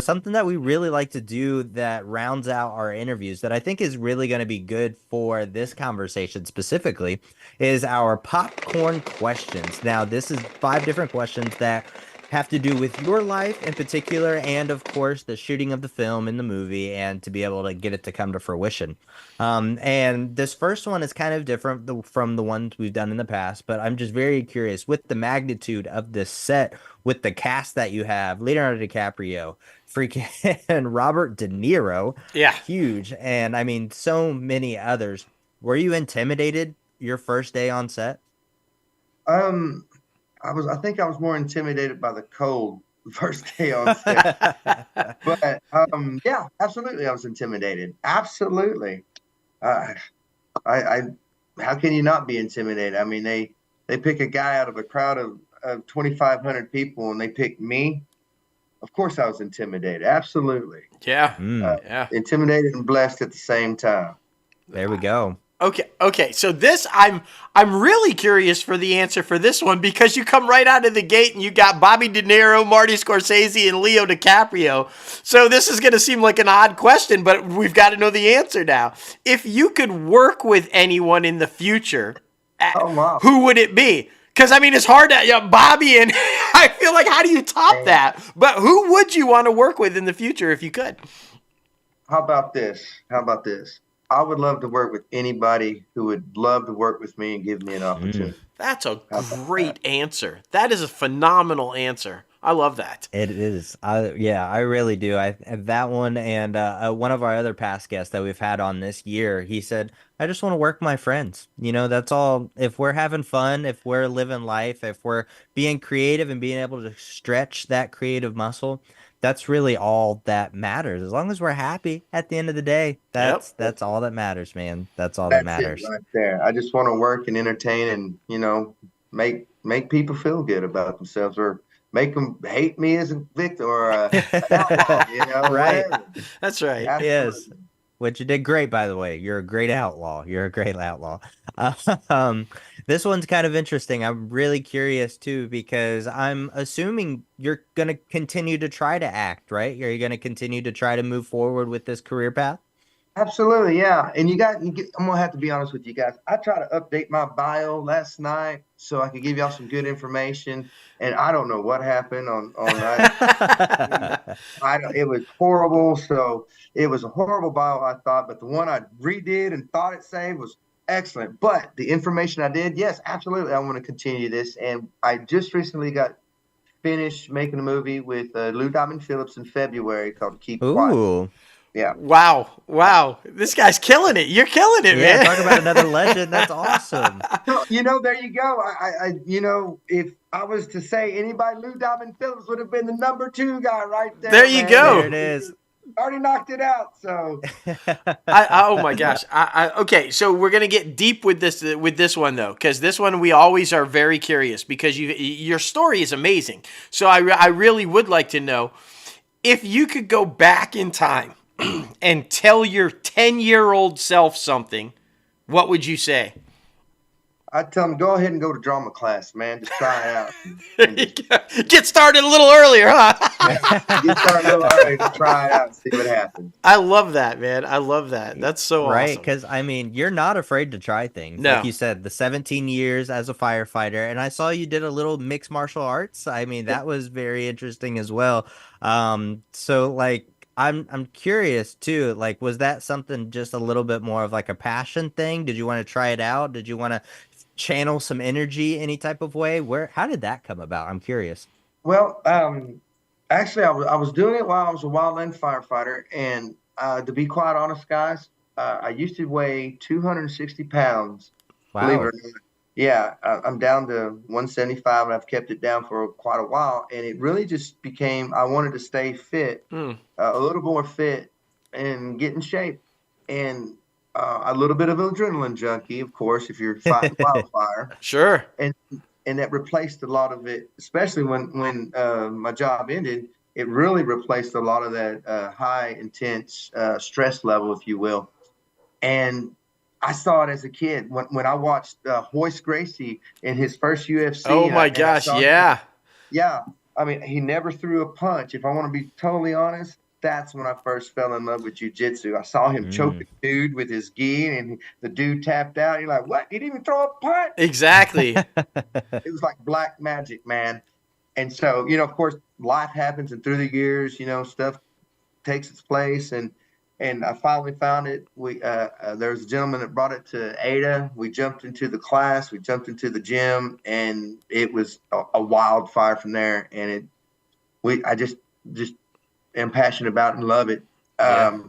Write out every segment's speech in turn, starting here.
something that we really like to do that rounds out our interviews that I think is really going to be good for this conversation specifically is our popcorn questions. Now, this is 5 different questions that have to do with your life in particular, and of course, the shooting of the film in the movie, and to be able to get it to come to fruition. And this first one is kind of different from the ones we've done in the past, but I'm just very curious with the magnitude of this set, with the cast that you have: Leonardo DiCaprio, freaking Robert De Niro, Yeah. huge, and I mean, so many others. Were you intimidated your first day on set? Um, I think I was more intimidated by the cold the first day on set. But yeah, absolutely, I was intimidated. Absolutely. Uh, I how can you not be intimidated? I mean, they pick a guy out of a crowd of 2,500 people, and they picked me. Of course, I was intimidated. Absolutely. Yeah. Mm, Yeah. Intimidated and blessed at the same time. there we go. Okay. So this, I'm really curious for the answer for this one, because you come right out of the gate and you got Bobby De Niro, Marty Scorsese, and Leo DiCaprio. So this is going to seem like an odd question, but we've got to know the answer now. If you could work with anyone in the future, Oh wow. who would it be? Because I mean, it's hard to Bobby, and I feel like, how do you top that? But who would you want to work with in the future if you could? How about this? How about this? I would love to work with anybody who would love to work with me and give me an opportunity. That's a How about great answer. That is a phenomenal answer. I love that. It is. Yeah, I really do. I that one and one of our other past guests that we've had on this year, he said, "I just want to work with my friends. You know, that's all. If we're having fun, if we're living life, if we're being creative and being able to stretch that creative muscle, that's really all that matters. As long as we're happy at the end of the day, Yep. that's all that matters, man. That's all that That's it matters." right there. I just want to work and entertain and, make people feel good about themselves, or make them hate me as a victim or an outlaw, Right. whatever. That's right. Yes. Absolutely. Which you did great, by the way. You're a great outlaw. You're a great outlaw. Um, this one's kind of interesting. I'm really curious too, because I'm assuming you're going to continue to try to act, right? Are you going to continue to try to move forward with this career path? Absolutely, yeah. And I'm gonna have to be honest with you guys. I tried to update my bio last night so I could give y'all some good information, and I don't know what happened on that. It was horrible. So it was a horrible bio, I thought, but the one I redid and thought it saved was excellent. But the information I did, yes, absolutely, I want to continue this. And I just recently got finished making a movie with Lou Diamond Phillips in February called Keep It Quiet. Ooh. Yeah. Wow. This guy's killing it. You're killing it, Yeah, man. talk about another legend. That's awesome. So, there you go. If I was to say anybody, Lou Diamond Phillips would have been the number 2 guy right there. There you man. go. There it is. Already knocked it out. So Oh my gosh. Okay, so we're gonna get deep with this one though, because this one we always are very curious, because your story is amazing. So I really would like to know, if you could go back in time and tell your 10-year-old self something, what would you say? I'd tell them, go ahead and go to drama class, man. Just try it out. And just, Get started a little earlier, huh? get started a little early, just try it out and see what happens. I love that, man. I love that. That's so Right, awesome. because I mean, you're not afraid to try things. No. Like you said, the 17 years as a firefighter, and I saw you did a little mixed martial arts. I mean, that was very interesting as well. So like, I'm curious too. Like, was that something just a little bit more of like a passion thing? Did you want to try it out? Did you want to channel some energy any type of way? How did that come about? I'm curious. Well, actually, I was doing it while I was a wildland firefighter. And to be quite honest, guys, I used to weigh 260 pounds, believe it Wow. or not. Yeah, I'm down to 175, and I've kept it down for quite a while. And it really just became, I wanted to stay fit, a little more fit, and get in shape. And a little bit of an adrenaline junkie, of course, if you're fighting wildfire. Sure. And that replaced a lot of it, especially when my job ended. It really replaced a lot of that high, intense stress level, if you will. And I saw it as a kid when I watched Hoist Gracie in his first UFC. Oh my gosh, yeah. Yeah, I mean, he never threw a punch. If I want to be totally honest, that's when I first fell in love with jiu-jitsu. I saw him choke Mm. a dude with his gi, and the dude tapped out. You're like, what? He didn't even throw a punch? Exactly. It was like black magic, man. And so, of course, life happens, and through the years, stuff takes its place, and I finally found it. There was a gentleman that brought it to Ada. We jumped into the class, we jumped into the gym, and it was a wildfire from there. And I just am passionate about it and love it. Yeah.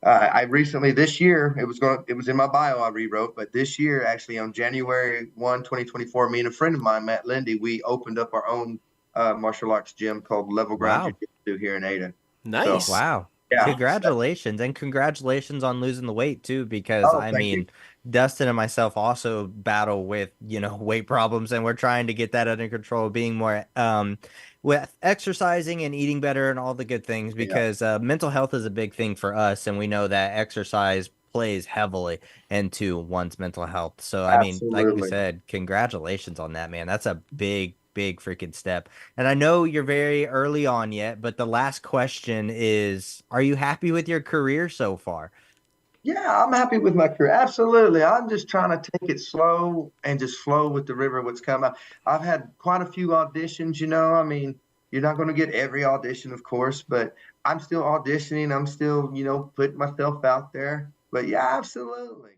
I recently this year it was in my bio I rewrote, but this year actually on January 1, 2024, me and a friend of mine, Matt Lindy, we opened up our own martial arts gym called Level Ground Wow. Jiu-Jitsu here in Ada. Nice. So, Wow. yeah. Congratulations. And congratulations on losing the weight too, because Oh, I thank mean, you. Dustin and myself also battle with, weight problems, and we're trying to get that under control, being more with exercising and eating better and all the good things, Yeah, because mental health is a big thing for us, and we know that exercise plays heavily into one's mental health. So I mean, like we absolutely. said, congratulations on that, man. That's a big freaking step. And I know you're very early on yet, but the last question is, are you happy with your career so far? Yeah, I'm happy with my career. Absolutely. I'm just trying to take it slow and just flow with the river, what's coming. I've had quite a few auditions, I mean, you're not going to get every audition, of course, but I'm still auditioning. I'm still, putting myself out there. But yeah, absolutely.